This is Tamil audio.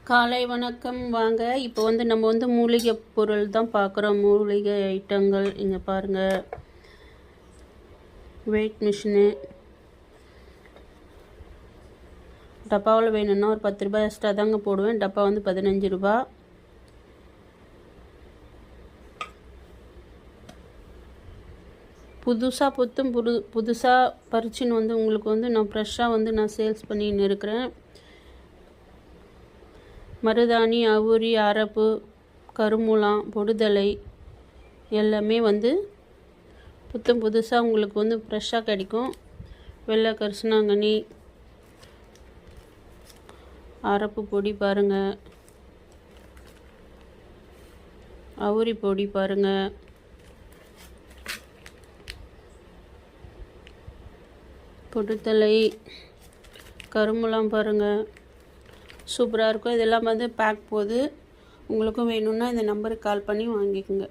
காலை வணக்கம். வாங்க இப்போ நம்ம மூலிகை பொருள் தான் பார்க்குறோம். மூலிகை ஐட்டங்கள் இங்கே பாருங்கள். வெயிட் மிஷினு டப்பாவில் வேணும்னா ஒரு 10 ரூபாய் எக்ஸ்ட்ரா தாங்க போடுவேன். டப்பா 15 ரூபா. புதுசாக புதுசாக பறிச்சுன்னு உங்களுக்கு நான் ஃப்ரெஷ்ஷாக நான் சேல்ஸ் பண்ணின்னு இருக்கிறேன். மருதாணி, அவுரி, அரப்பு, கருமூலம், பொடுதலை எல்லாமே புதுசாக உங்களுக்கு ஃப்ரெஷ்ஷாக கிடைக்கும். வெள்ளை கரிசனாங்கண்ணி, அரப்பு பொடி பாருங்கள், அவுரி பொடி பாருங்கள், பொடுதலை, கருமூலம் பாருங்கள். சூப்பராக இருக்கும். இதெல்லாம் பேக் போகுது. உங்களுக்கும் வேணும்னா இந்த நம்பருக்கு கால் பண்ணி வாங்கிக்கோங்க.